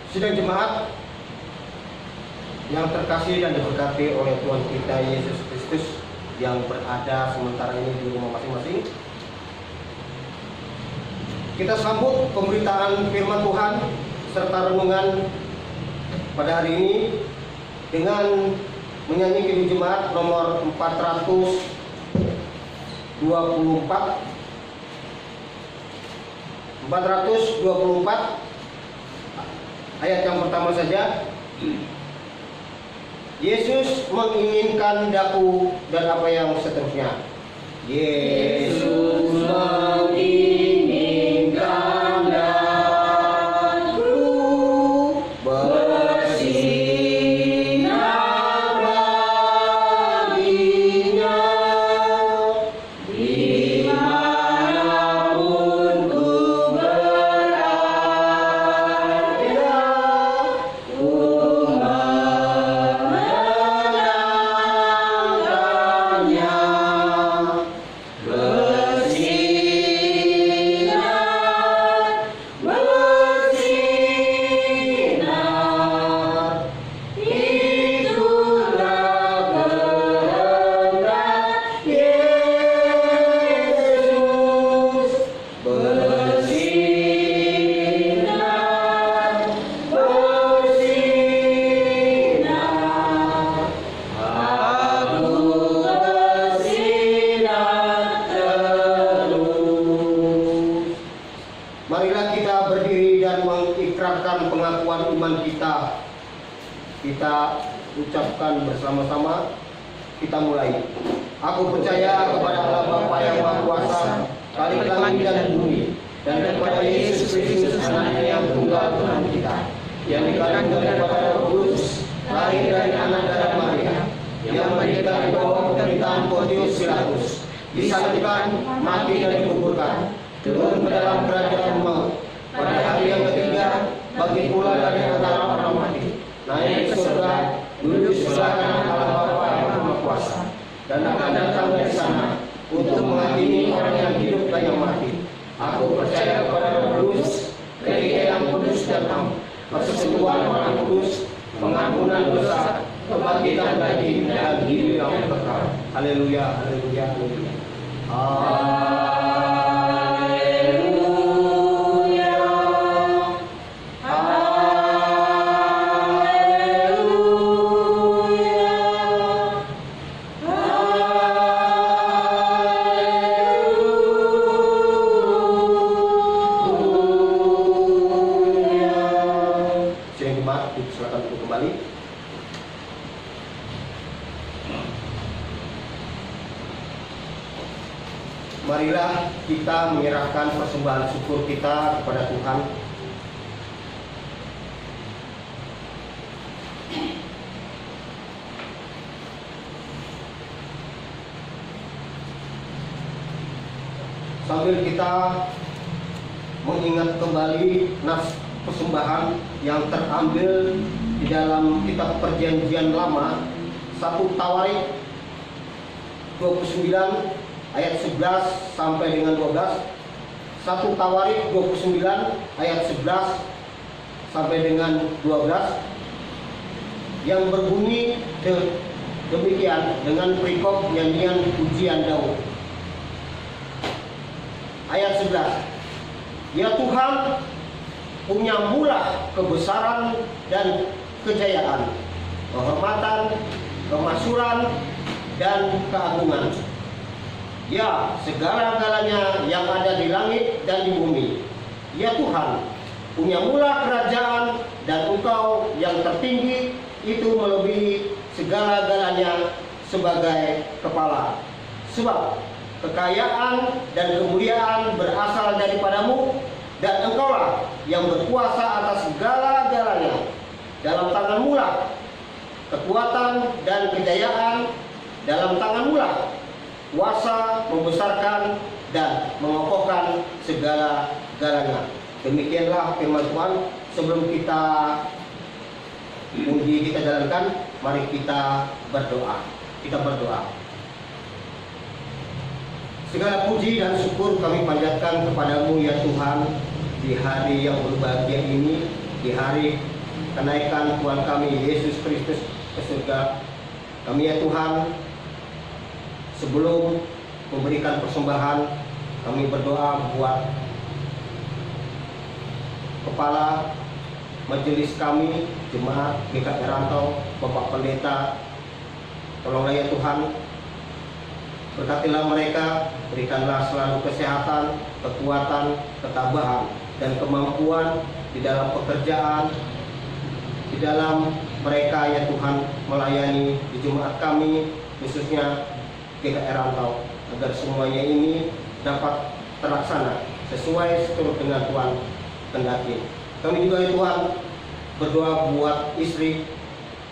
Sidang jemaat yang terkasih dan diberkati oleh Tuhan kita Yesus Kristus yang berada sementara ini di rumah masing-masing, kita sambut pemberitaan firman Tuhan serta renungan pada hari ini dengan menyanyi Kidung Jemaat nomor 424 ayat yang pertama saja. Yesus menginginkan daku, dan apa yang seterusnya. Yesus menginginkan daku, bersinar baginya, dimanapun ku berada, ku marilah kita berdiri dan mengikrarkan pengakuan iman kita. Kita ucapkan bersama-sama. Kita mulai. Aku percaya kepada Allah Bapa yang Maha Kuasa, Khalik langit dan bumi, dan kepada Yesus Kristus Anaknya yang tunggal Tuhan kita, yang dikandung daripada Roh Kudus, lahir dari anak darah Maria, yang menderita di bawah pemerintahan Pontius Pilatus, disalibkan, mati dan dikuburkan, turun ke dalam kerajaan maut, pada hari yang ketiga bagi pula dari antara orang mati, naik ke surga, duduk di sebelah kanan Allah Bapa yang Maha Kuasa, dan akan datang dari sana untuk mengadili orang yang hidup dan yang mati. Aku percaya kepada Roh Kudus, gereja yang kudus dan am, persekutuan orang kudus, pengampunan dosa, kebangkitan daging dan hidup yang kekal. Haleluya, haleluya, haleluya. Silakan untuk kembali. Marilah kita menyerahkan persembahan syukur kita kepada Tuhan. Sambil kita mengingat kembali nafs persembahan yang terambil di dalam kitab Perjanjian Lama, 1 Tawarik 29 ayat 11 sampai dengan 12. 1 Tawarik 29 ayat 11 sampai dengan 12 yang berbunyi demikian dengan perikop nyanyian pujian Daud. Ayat 11. Ya Tuhan, punya mula kebesaran dan kejayaan, kehormatan, kemasyhuran, dan keagungan. Ya, segala-galanya yang ada di langit dan di bumi. Ya Tuhan, punya mula kerajaan, dan Engkau yang tertinggi itu melebihi segala-galanya sebagai kepala. Sebab kekayaan dan kemuliaan berasal daripadamu, dan Engkaulah yang berkuasa atas segala-galanya. Dalam tanganmu lah kekuatan dan kejayaan, dalam tanganmu lah kuasa membesarkan dan mengokohkan segala-galanya. Demikianlah firman Tuhan. Sebelum kita uji kita jalankan, mari kita berdoa. Kita berdoa. Segala puji dan syukur kami panjatkan kepadamu ya Tuhan, di hari yang berbahagia ini, di hari kenaikan Tuhan kami Yesus Kristus ke surga. Kami ya Tuhan, sebelum memberikan persembahan, kami berdoa buat kepala majelis kami, jemaat GKI Rantau, Bapak Pendeta. Tolonglah ya Tuhan, berkatilah mereka, berikanlah selalu kesehatan, kekuatan, ketabahan, dan kemampuan di dalam pekerjaan, di dalam mereka ya Tuhan melayani di jemaat kami, khususnya GKI Rantau, agar semuanya ini dapat terlaksana sesuai seturut dengan Tuhan kehendaki. Kami juga ya Tuhan berdoa buat istri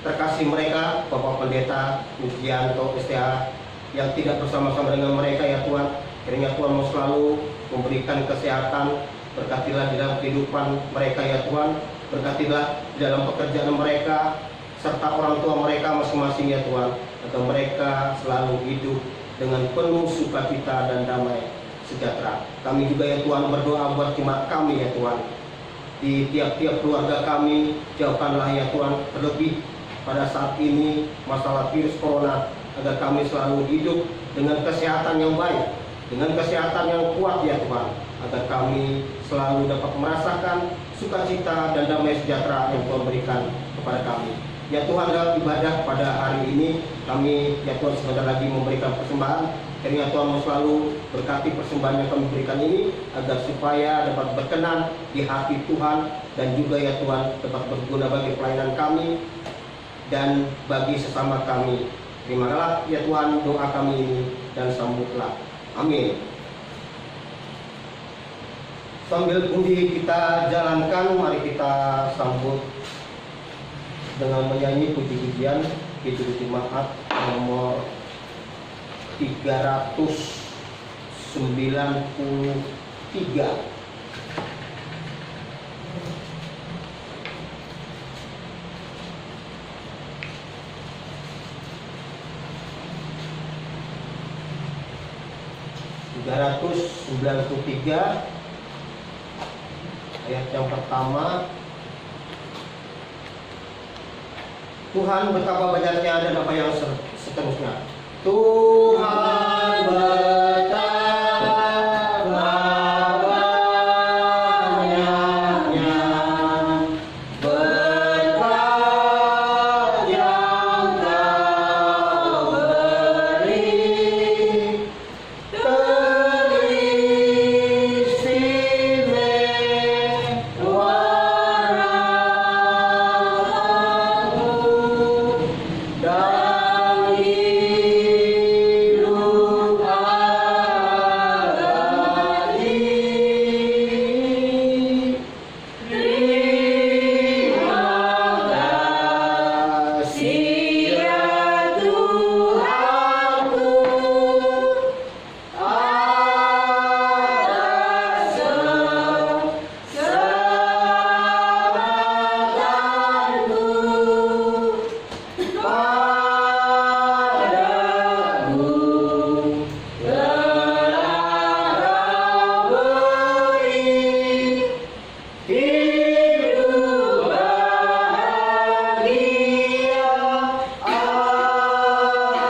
terkasih mereka, Bapak Pendeta Mujianto STH, yang tidak bersama-sama dengan mereka ya Tuhan. Kiranya Tuhan mau selalu memberikan kesehatan, berkatilah di dalam kehidupan mereka ya Tuhan, berkatilah di dalam pekerjaan mereka, serta orang tua mereka masing-masing ya Tuhan, agar mereka selalu hidup dengan penuh sukacita dan damai sejahtera. Kami juga ya Tuhan berdoa buat jemaat kami ya Tuhan, di tiap-tiap keluarga kami, jauhkanlah ya Tuhan, terlebih pada saat ini masalah virus corona, agar kami selalu hidup dengan kesehatan yang baik, dengan kesehatan yang kuat ya Tuhan, agar kami selalu dapat merasakan sukacita dan damai sejahtera yang Tuhan berikan kepada kami. Ya Tuhan, dalam ibadah pada hari ini kami ya Tuhan sebentar lagi memberikan persembahan. Kiranya Tuhan mau selalu berkati persembahan yang kami berikan ini, agar supaya dapat berkenan di hati Tuhan, dan juga ya Tuhan dapat berguna bagi pelayanan kami dan bagi sesama kami. Terimalah ya Tuhan doa kami ini, dan sambutlah. Amin. Sambil puji kita jalankan, mari kita sambut dengan menyanyi puji-pujian Kidung Jemaat nomor 393. 393 ayat yang pertama. Tuhan betapa banyaknya dan apa yang seterusnya. Tuhan betapa banyaknya berkat yang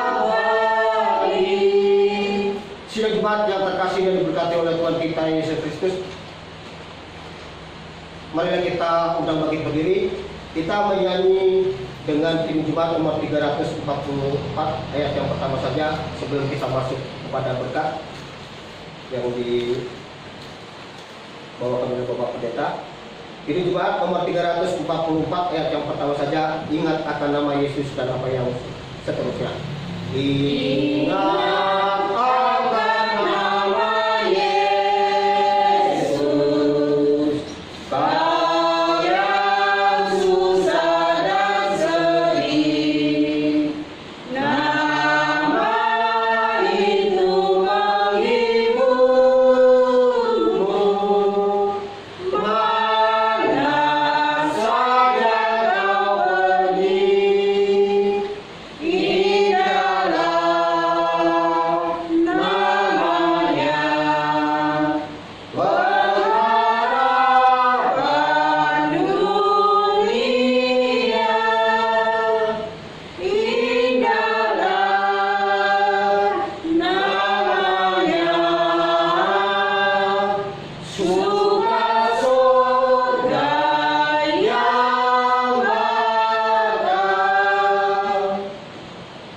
Kau beri, Sidang Jemaat yang terkasih dan diberkati oleh Tuhan kita Yesus Kristus, marilah kita undang bangkit berdiri. Kita menyanyi dengan tim Jemaat nomor 344 ayat yang pertama saja sebelum kita masuk kepada berkat yang dibawakan oleh Bapak Pendeta. Ini Jemaat nomor 344 ayat yang pertama saja, ingat akan nama Yesus dan apa yang seterusnya. Ingat akan nama Yesus, Kau yang susah dan sedih. Nama itu menghiburmu, mana saja kau pergi.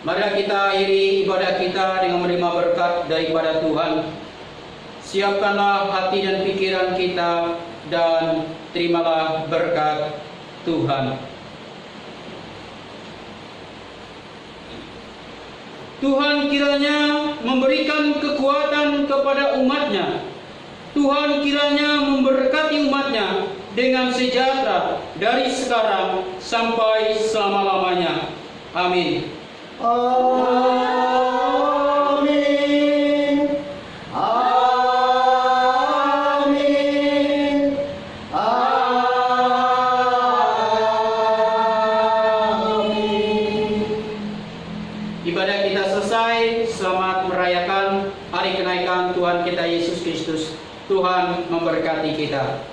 Marilah kita akhiri ibadah kita dengan menerima berkat daripada Tuhan. Siapkanlah hati dan pikiran kita dan terimalah berkat Tuhan. Tuhan kiranya memberikan kekuatan kepada umatnya. Tuhan kiranya memberkati umatnya dengan sejahtera dari sekarang sampai selama-lamanya. Amin. Amin. Amin. Amin. Ibadah kita selesai. Selamat merayakan hari kenaikan Tuhan kita Yesus Kristus. Tuhan memberkati kita.